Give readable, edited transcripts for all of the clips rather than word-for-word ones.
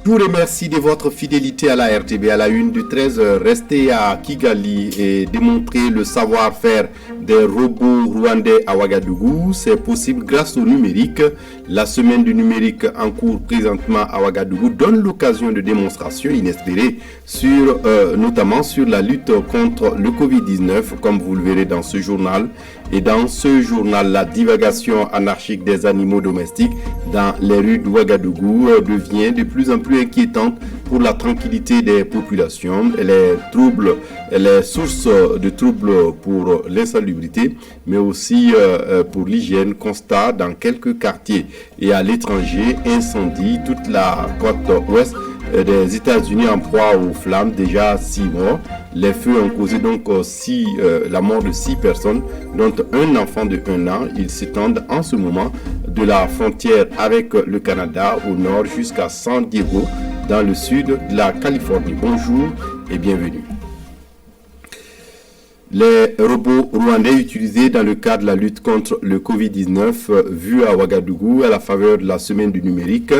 Je vous remercie de votre fidélité à la RTB. À la une du 13h, restez à Kigali et démontrez le savoir-faire des robots rwandais à Ouagadougou. C'est possible grâce au numérique. La semaine du numérique en cours présentement à Ouagadougou donne l'occasion de démonstrations inespérées notamment sur la lutte contre le Covid-19, comme vous le verrez dans ce journal. Et dans ce journal, la divagation anarchique des animaux domestiques dans les rues d'Ouagadougou devient de plus en plus inquiétante pour la tranquillité des populations. Elle est source de troubles pour l'insalubrité, mais aussi pour l'hygiène. Constat dans quelques quartiers et à l'étranger, incendie, toute la côte ouest des États-Unis en proie aux flammes, déjà 6 morts. Les feux ont causé donc la mort de 6 personnes, dont un enfant de 1 an. Ils s'étendent en ce moment de la frontière avec le Canada au nord jusqu'à San Diego, dans le sud de la Californie. Bonjour et bienvenue. Les robots rwandais utilisés dans le cadre de la lutte contre le Covid-19 vus à Ouagadougou à la faveur de la semaine du numérique,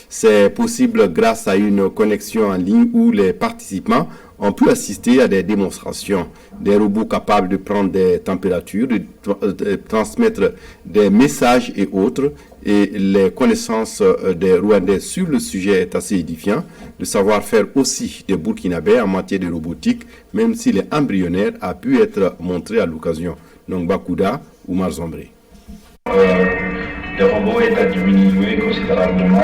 c'est possible grâce à une connexion en ligne où les participants ont pu assister à des démonstrations. Des robots capables de prendre des températures, de transmettre des messages et autres. Et les connaissances des Rwandais sur le sujet est assez édifiant. Le savoir-faire aussi des Burkinabés en matière de robotique, même s'il est embryonnaire, a pu être montré à l'occasion. Donc Bakouda ou Marzombré. Des robots est à diminuer considérablement.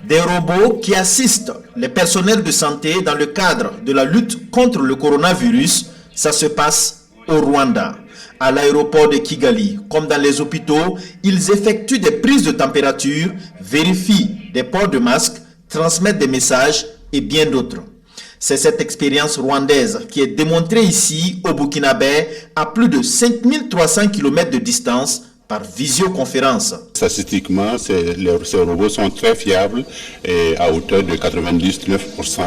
Des robots qui assistent les personnels de santé dans le cadre de la lutte contre le coronavirus, ça se passe au Rwanda. À l'aéroport de Kigali, comme dans les hôpitaux, ils effectuent des prises de température, vérifient des ports de masque, transmettent des messages et bien d'autres. C'est cette expérience rwandaise qui est démontrée ici au Burkinabé à plus de 5300 km de distance par visioconférence. Statistiquement, ces robots sont très fiables et à hauteur de 99%.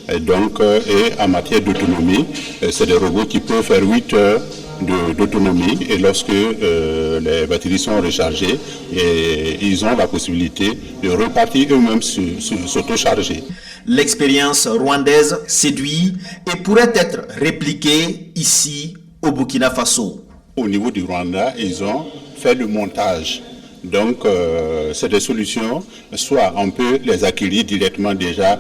Et en matière d'autonomie, c'est des robots qui peuvent faire 8 heures d'autonomie et lorsque les batteries sont rechargées, ils ont la possibilité de repartir eux-mêmes s'auto-charger. L'expérience rwandaise séduit et pourrait être répliquée ici au Burkina Faso. Au niveau du Rwanda, ils ont fait le montage. Donc, c'est des solutions, soit on peut les acquérir directement déjà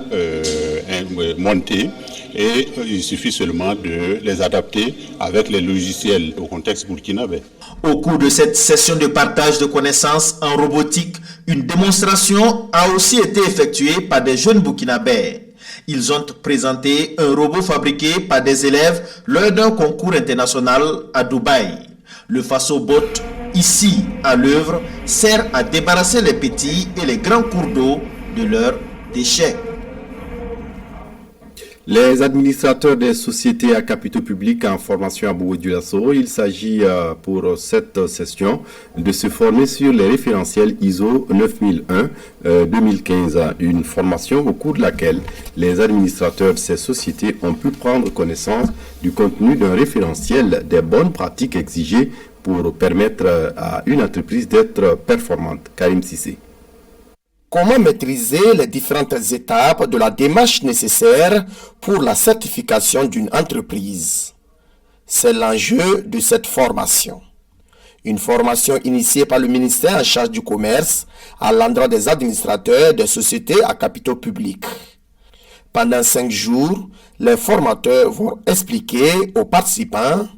montées, et il suffit seulement de les adapter avec les logiciels au contexte burkinabé. Au cours de cette session de partage de connaissances en robotique, une démonstration a aussi été effectuée par des jeunes burkinabés. Ils ont présenté un robot fabriqué par des élèves lors d'un concours international à Dubaï. Le FasoBot, ici à l'œuvre, sert à débarrasser les petits et les grands cours d'eau de leurs déchets. Les administrateurs des sociétés à capitaux publics en formation à Bobo-Dioulasso, il s'agit pour cette session de se former sur les référentiels ISO 9001-2015, une formation au cours de laquelle les administrateurs de ces sociétés ont pu prendre connaissance du contenu d'un référentiel des bonnes pratiques exigées pour permettre à une entreprise d'être performante. Karim Sissé. Comment maîtriser les différentes étapes de la démarche nécessaire pour la certification d'une entreprise? C'est l'enjeu de cette formation. Une formation initiée par le ministère en charge du commerce à l'endroit des administrateurs des sociétés à capitaux publics. Pendant 5 jours, les formateurs vont expliquer aux participants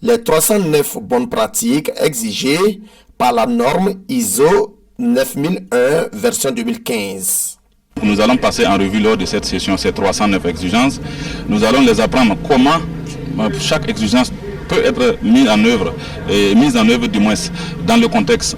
les 309 bonnes pratiques exigées par la norme ISO 9001 version 2015. Nous allons passer en revue lors de cette session ces 309 exigences. Nous allons les apprendre comment chaque exigence peut être mise en œuvre du moins dans le contexte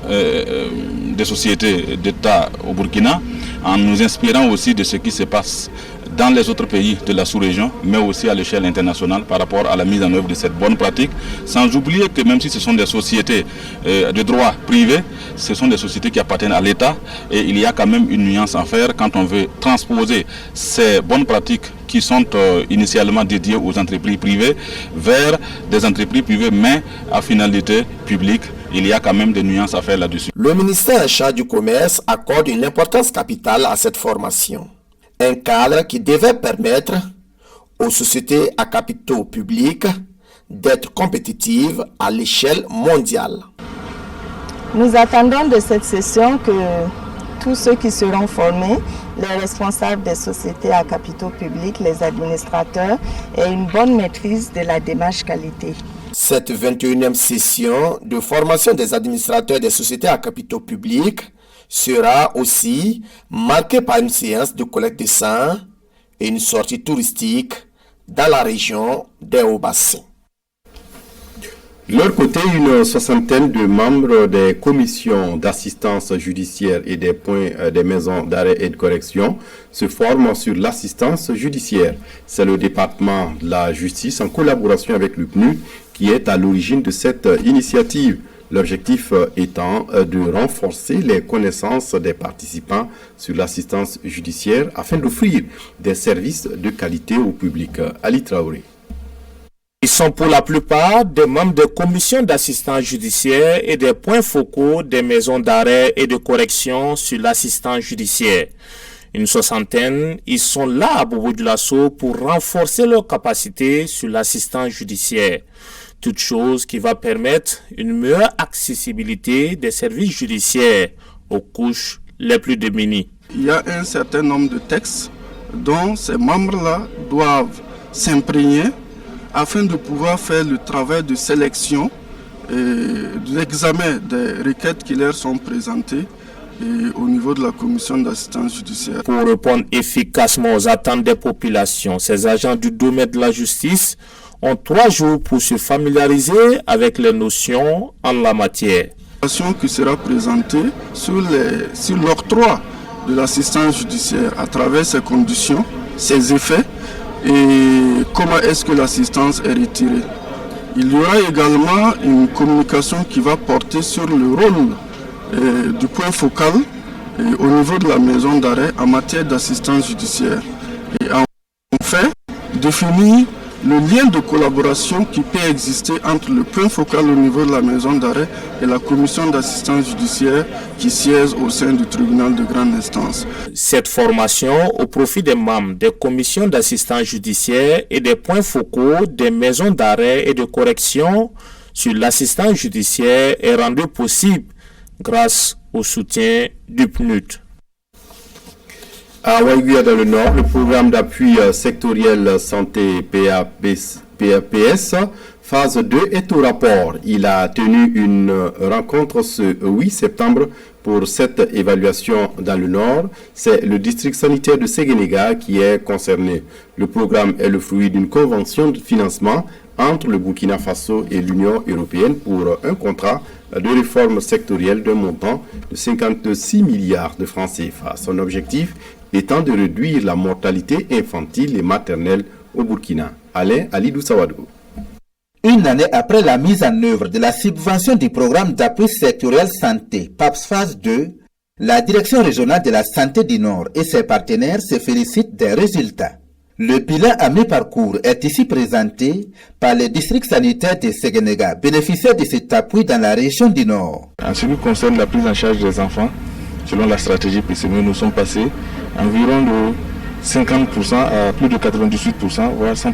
des sociétés d'État au Burkina, en nous inspirant aussi de ce qui se passe dans les autres pays de la sous-région, mais aussi à l'échelle internationale par rapport à la mise en œuvre de cette bonne pratique, sans oublier que même si ce sont des sociétés de droit privé, ce sont des sociétés qui appartiennent à l'État et il y a quand même une nuance à faire quand on veut transposer ces bonnes pratiques qui sont initialement dédiées aux entreprises privées vers des entreprises privées mais à finalité publique. Il y a quand même des nuances à faire là-dessus. Le ministère en charge du commerce accorde une importance capitale à cette formation. Un cadre qui devait permettre aux sociétés à capitaux publics d'être compétitives à l'échelle mondiale. Nous attendons de cette session que tous ceux qui seront formés, les responsables des sociétés à capitaux publics, les administrateurs, aient une bonne maîtrise de la démarche qualité. Cette 21e session de formation des administrateurs des sociétés à capitaux publics sera aussi marquée par une séance de collecte de sang et une sortie touristique dans la région des Hauts-Bassins. De leur côté, une soixantaine de membres des commissions d'assistance judiciaire et des points des maisons d'arrêt et de correction se forment sur l'assistance judiciaire. C'est le département de la justice en collaboration avec le PNUD qui est à l'origine de cette initiative. L'objectif étant de renforcer les connaissances des participants sur l'assistance judiciaire afin d'offrir des services de qualité au public. Ali Traoré. Ils sont pour la plupart des membres des commissions d'assistance judiciaire et des points focaux des maisons d'arrêt et de correction sur l'assistance judiciaire. Une soixantaine, ils sont là à Bobo-Dioulasso pour renforcer leurs capacités sur l'assistance judiciaire. Toute chose qui va permettre une meilleure accessibilité des services judiciaires aux couches les plus démunies. Il y a un certain nombre de textes dont ces membres-là doivent s'imprégner afin de pouvoir faire le travail de sélection et de l'examen des requêtes qui leur sont présentées au niveau de la commission d'assistance judiciaire. Pour répondre efficacement aux attentes des populations, ces agents du domaine de la justice ont 3 jours pour se familiariser avec les notions en la matière. Qui sera présentée sur l'octroi de l'assistance judiciaire à travers ses conditions, ses effets et comment est-ce que l'assistance est retirée. Il y aura également une communication qui va porter sur le rôle du point focal au niveau de la maison d'arrêt en matière d'assistance judiciaire. Et enfin, définir le lien de collaboration qui peut exister entre le point focal au niveau de la maison d'arrêt et la commission d'assistance judiciaire qui siège au sein du tribunal de grande instance. Cette formation au profit des membres des commissions d'assistance judiciaire et des points focaux des maisons d'arrêt et de correction sur l'assistance judiciaire est rendue possible grâce au soutien du PNUD. À Waiguia dans le Nord, le programme d'appui sectoriel santé PAPS phase 2 est au rapport. Il a tenu une rencontre ce 8 septembre pour cette évaluation dans le Nord. C'est le district sanitaire de Séguénéga qui est concerné. Le programme est le fruit d'une convention de financement entre le Burkina Faso et l'Union européenne pour un contrat de réforme sectorielle d'un montant de 56 milliards de francs CFA. Son objectif étant de réduire la mortalité infantile et maternelle au Burkina. Alain Alidou Sawadou. Une année après la mise en œuvre de la subvention du programme d'appui sectoriel santé PAPS phase 2, la Direction régionale de la santé du Nord et ses partenaires se félicitent des résultats. Le bilan à mi-parcours est ici présenté par le district sanitaire de Séguénéga, bénéficiaire de cet appui dans la région du Nord. En ce qui concerne la prise en charge des enfants, selon la stratégie PCME, nous sommes passés environ de 50% à plus de 98%, voire 100%.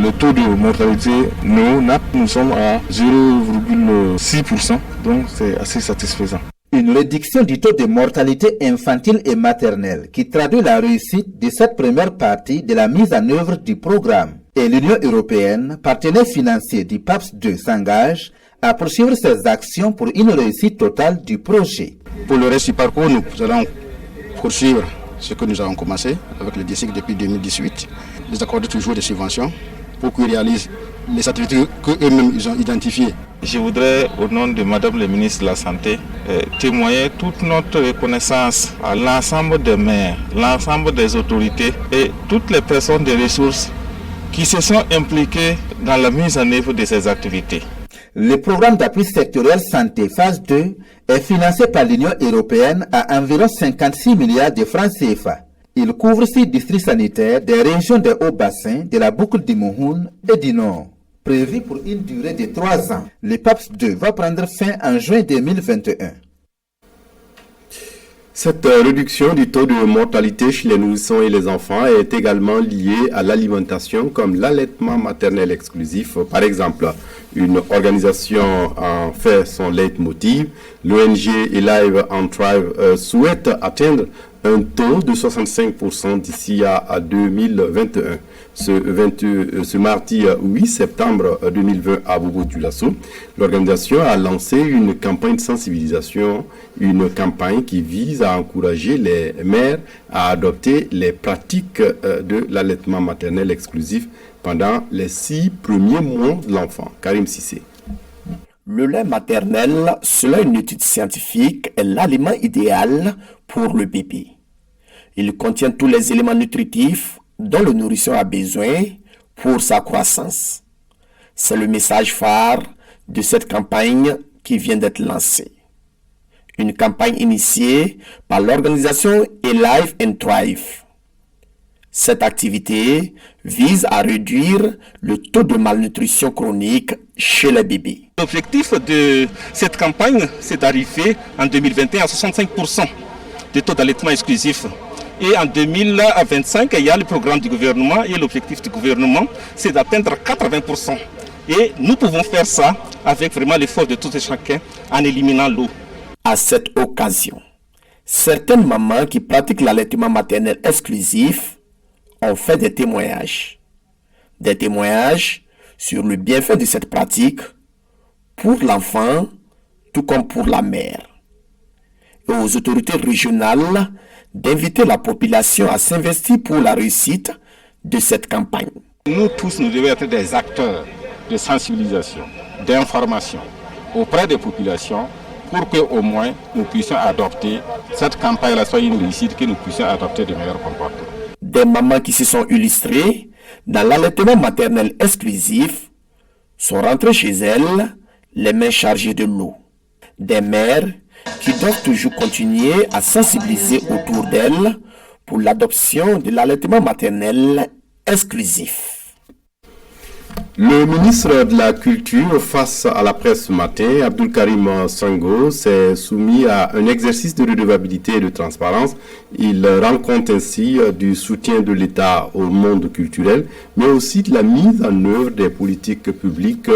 Le taux de mortalité néonate, nous sommes à 0,6%, donc c'est assez satisfaisant. Une réduction du taux de mortalité infantile et maternelle qui traduit la réussite de cette première partie de la mise en œuvre du programme. Et l'Union européenne, partenaire financier du PAPS 2, s'engage à poursuivre ses actions pour une réussite totale du projet. Pour le reste du parcours, nous allons poursuivre ce que nous avons commencé avec le district depuis 2018, les accorder toujours des subventions pour qu'ils réalisent les activités qu'eux-mêmes ils ont identifiées. Je voudrais, au nom de Madame le ministre de la Santé, témoigner toute notre reconnaissance à l'ensemble des maires, l'ensemble des autorités et toutes les personnes des ressources qui se sont impliquées dans la mise en œuvre de ces activités. Le programme d'appui sectoriel santé phase 2 est financé par l'Union européenne à environ 56 milliards de francs CFA. Il couvre 6 districts sanitaires des régions des Hauts-Bassins, de la boucle du Mohun et du Nord. Prévu pour une durée de 3 ans, le PAPS 2 va prendre fin en juin 2021. Cette réduction du taux de mortalité chez les nourrissons et les enfants est également liée à l'alimentation comme l'allaitement maternel exclusif. Par exemple, une organisation en fait son leitmotiv. L'ONG Alive and Thrive souhaite atteindre un taux de 65% d'ici à 2021. Ce mardi 8 septembre 2020 à Bobo-Dioulasso, l'organisation a lancé une campagne de sensibilisation, une campagne qui vise à encourager les mères à adopter les pratiques de l'allaitement maternel exclusif pendant les 6 premiers mois de l'enfant. Karim Sissé. Le lait maternel, selon une étude scientifique, est l'aliment idéal pour le bébé. Il contient tous les éléments nutritifs dont le nourrisson a besoin pour sa croissance. C'est le message phare de cette campagne qui vient d'être lancée. Une campagne initiée par l'organisation Alive and Thrive. Cette activité vise à réduire le taux de malnutrition chronique chez les bébés. L'objectif de cette campagne, c'est d'arriver en 2021 à 65% de taux d'allaitement exclusif. Et en 2025, il y a le programme du gouvernement et l'objectif du gouvernement, c'est d'atteindre 80%. Et nous pouvons faire ça avec vraiment l'effort de tout et chacun en éliminant l'eau. À cette occasion, certaines mamans qui pratiquent l'allaitement maternel exclusif ont fait des témoignages. Des témoignages sur le bienfait de cette pratique pour l'enfant, tout comme pour la mère. Et aux autorités régionales d'inviter la population à s'investir pour la réussite de cette campagne. Nous tous, nous devons être des acteurs de sensibilisation, d'information auprès des populations pour qu'au moins nous puissions adopter cette campagne-là, soit une réussite, que nous puissions adopter de meilleurs comportements. Des mamans qui se sont illustrées dans l'allaitement maternel exclusif sont rentrées chez elles les mains chargées de l'eau. Des mères qui doivent toujours continuer à sensibiliser autour d'elles pour l'adoption de l'allaitement maternel exclusif. Le ministre de la Culture, face à la presse ce matin, Abdul Karim Sango, s'est soumis à un exercice de redevabilité et de transparence. Il rend compte ainsi du soutien de l'État au monde culturel, mais aussi de la mise en œuvre des politiques publiques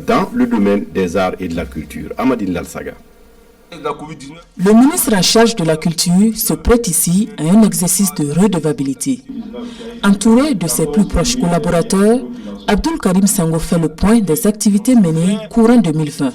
dans le domaine des arts et de la culture. Amadine Lalsaga. Le ministre en charge de la culture se prête ici à un exercice de redevabilité. Entouré de ses plus proches collaborateurs, Abdul Karim Sango fait le point des activités menées courant 2020,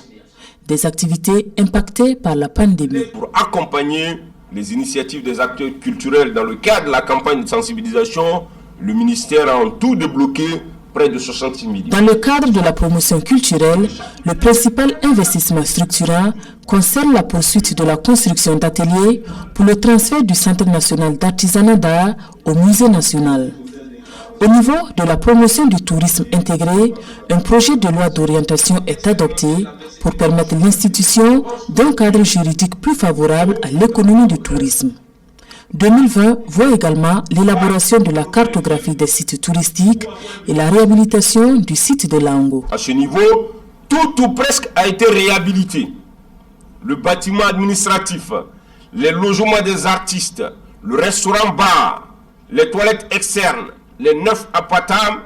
des activités impactées par la pandémie. Pour accompagner les initiatives des acteurs culturels dans le cadre de la campagne de sensibilisation, le ministère a en tout débloqué près de 66 millions. Dans le cadre de la promotion culturelle, le principal investissement structurant concerne la poursuite de la construction d'ateliers pour le transfert du Centre national d'artisanat d'art au Musée national. Au niveau de la promotion du tourisme intégré, un projet de loi d'orientation est adopté pour permettre l'institution d'un cadre juridique plus favorable à l'économie du tourisme. 2020 voit également l'élaboration de la cartographie des sites touristiques et la réhabilitation du site de Lango. À ce niveau, tout ou presque a été réhabilité. Le bâtiment administratif, les logements des artistes, le restaurant-bar, les toilettes externes, les 9 appartements,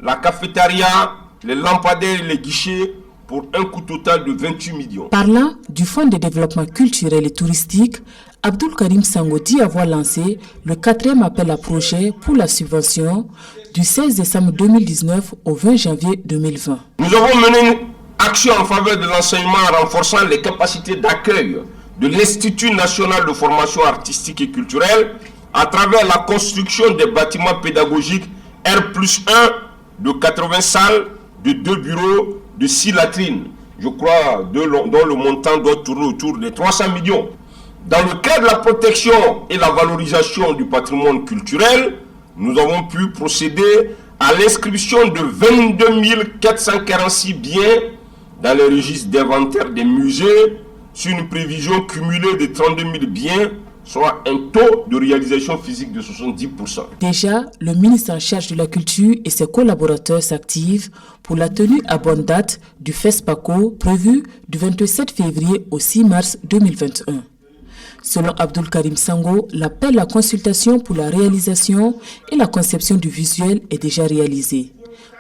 la cafétéria, les lampadaires et les guichets, pour un coût total de 28 millions. Parlant du Fonds de développement culturel et touristique, Abdul Karim Sango dit avoir lancé le 4e appel à projet pour la subvention du 16 décembre 2019 au 20 janvier 2020. Nous avons mené une action en faveur de l'enseignement en renforçant les capacités d'accueil de l'Institut national de formation artistique et culturelle à travers la construction des bâtiments pédagogiques R+1 de 80 salles, de 2 bureaux, de 6 latrines, je crois, dont le montant doit tourner autour de 300 millions. Dans le cadre de la protection et la valorisation du patrimoine culturel, nous avons pu procéder à l'inscription de 22 446 biens dans le registre d'inventaire des musées sur une prévision cumulée de 32 000 biens, soit un taux de réalisation physique de 70%. Déjà, le ministre en charge de la culture et ses collaborateurs s'activent pour la tenue à bonne date du FESPACO prévu du 27 février au 6 mars 2021. Selon Abdul Karim Sango, l'appel à consultation pour la réalisation et la conception du visuel est déjà réalisé.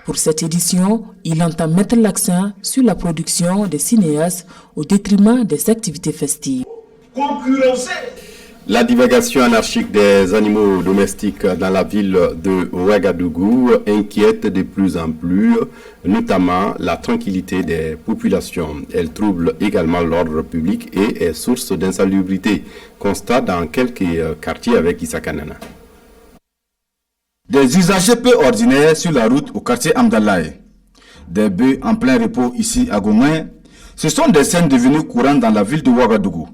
Pour cette édition, il entend mettre l'accent sur la production des cinéastes au détriment des activités festives. La divagation anarchique des animaux domestiques dans la ville de Ouagadougou inquiète de plus en plus, notamment la tranquillité des populations. Elle trouble également l'ordre public et est source d'insalubrité. Constat dans quelques quartiers avec Issa Kanana. Des usagers peu ordinaires sur la route au quartier Amdalaï. Des bœufs en plein repos ici à Gouin. Ce sont des scènes devenues courantes dans la ville de Ouagadougou.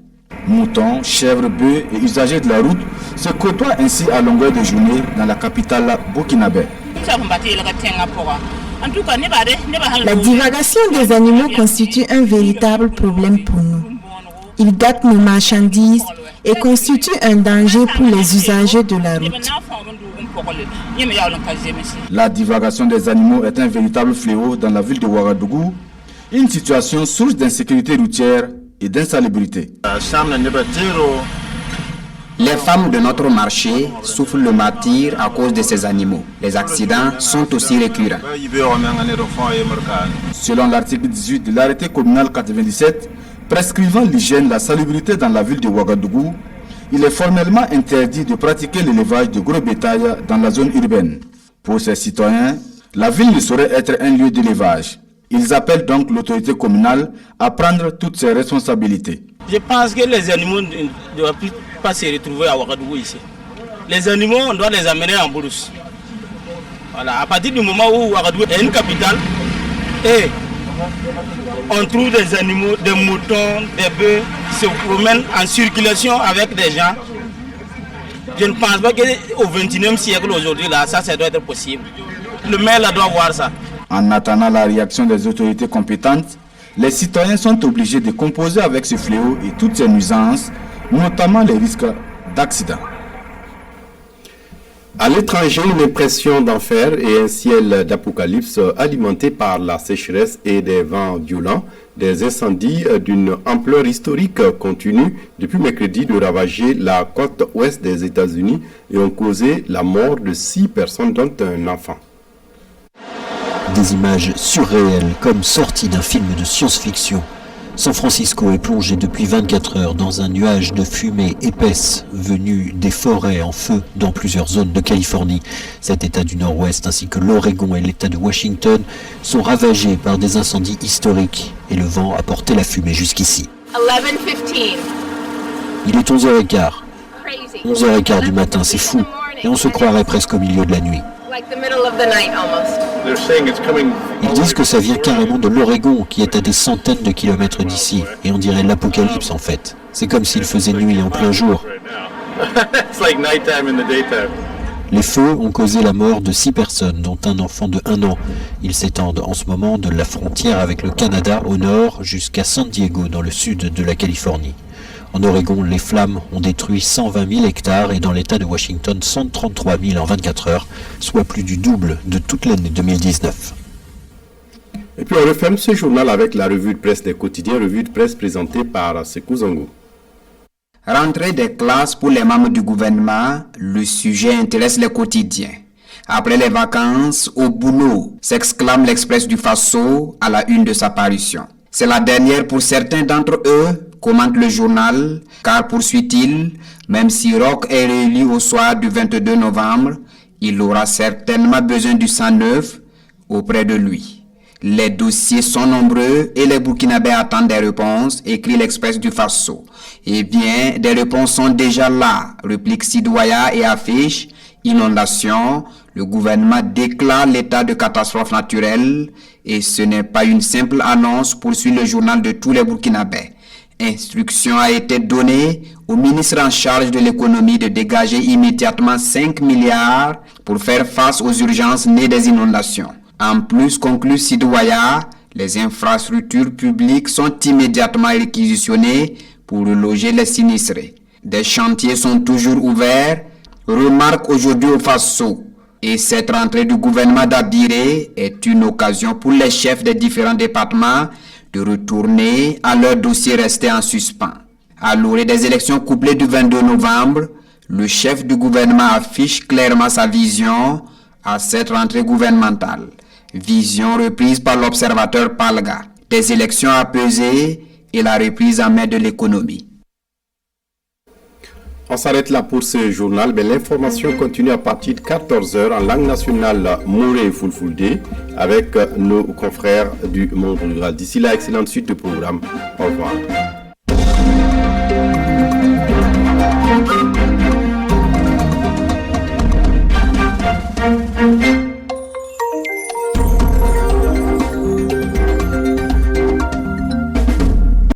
Moutons, chèvres, bœufs et usagers de la route se côtoient ainsi à longueur de journée dans la capitale burkinabé. La divagation des animaux constitue un véritable problème pour nous. Ils gâtent nos marchandises et constituent un danger pour les usagers de la route. La divagation des animaux est un véritable fléau dans la ville de Ouagadougou, une situation source d'insécurité routière et d'insalubrité. Les femmes de notre marché souffrent le martyre à cause de ces animaux. Les accidents sont aussi récurrents. Selon l'article 18 de l'arrêté communal 97, prescrivant l'hygiène et la salubrité dans la ville de Ouagadougou, il est formellement interdit de pratiquer l'élevage de gros bétail dans la zone urbaine. Pour ces citoyens, la ville ne saurait être un lieu d'élevage. Ils appellent donc l'autorité communale à prendre toutes ses responsabilités. Je pense que les animaux ne doivent plus pas se retrouver à Ouagadougou ici. Les animaux, on doit les amener en brousse. Voilà, à partir du moment où Ouagadougou est une capitale, et on trouve des animaux, des moutons, des bœufs qui se promènent en circulation avec des gens. Je ne pense pas qu'au XXIe siècle aujourd'hui, là, ça doit être possible. Le maire là, doit voir ça. En attendant la réaction des autorités compétentes, les citoyens sont obligés de composer avec ce fléau et toutes ces nuisances, notamment les risques d'accident. À l'étranger, une impression d'enfer et un ciel d'apocalypse alimenté par la sécheresse et des vents violents. Des incendies d'une ampleur historique continuent depuis mercredi de ravager la côte ouest des États-Unis et ont causé la mort de 6 personnes, dont un enfant. Des images surréelles comme sorties d'un film de science-fiction. San Francisco est plongé depuis 24 heures dans un nuage de fumée épaisse venue des forêts en feu dans plusieurs zones de Californie. Cet état du nord-ouest ainsi que l'Oregon et l'état de Washington sont ravagés par des incendies historiques et le vent a porté la fumée jusqu'ici. 11:15. Il est 11h15. 11h15 du matin, c'est fou. Et on se croirait presque au milieu de la nuit. Ils disent que ça vient carrément de l'Oregon, qui est à des centaines de kilomètres d'ici. Et on dirait l'apocalypse en fait. C'est comme s'il faisait nuit en plein jour. Les feux ont causé la mort de 6 personnes, dont un enfant de 1 an. Ils s'étendent en ce moment de la frontière avec le Canada au nord jusqu'à San Diego dans le sud de la Californie. En Oregon, les flammes ont détruit 120 000 hectares et dans l'État de Washington, 133 000 en 24 heures, soit plus du double de toute l'année 2019. Et puis on referme ce journal avec la revue de presse des quotidiens, revue de presse présentée par Sekou Zango. Rentrée des classes pour les membres du gouvernement, le sujet intéresse les quotidiens. Après les vacances, au boulot, s'exclame l'Express du Faso à la une de sa parution. C'est la dernière pour certains d'entre eux, commente le journal, car poursuit-il, même si Roch est réélu au soir du 22 novembre, il aura certainement besoin du sang neuf auprès de lui. Les dossiers sont nombreux et les Burkinabés attendent des réponses, écrit l'Express du Faso. Eh bien, des réponses sont déjà là, réplique Sidouaya et affiche inondation. Le gouvernement déclare l'état de catastrophe naturelle et ce n'est pas une simple annonce, poursuit le journal de tous les Burkinabés. Instruction a été donnée au ministre en charge de l'économie de dégager immédiatement 5 milliards pour faire face aux urgences nées des inondations. En plus, conclut Sidouaya, les infrastructures publiques sont immédiatement réquisitionnées pour reloger les sinistrés. Des chantiers sont toujours ouverts, remarque aujourd'hui au Faso. Et cette rentrée du gouvernement d'Abiré est une occasion pour les chefs des différents départements de retourner à leurs dossiers restés en suspens. À l'orée des élections couplées du 22 novembre, le chef du gouvernement affiche clairement sa vision à cette rentrée gouvernementale. Vision reprise par l'observateur Palga. Des élections apaisées et la reprise en main de l'économie. On s'arrête là pour ce journal, mais l'information continue à partir de 14h en langue nationale Mouré et Fulfulde avec nos confrères du monde rural. D'ici là, excellente suite de programme. Au revoir.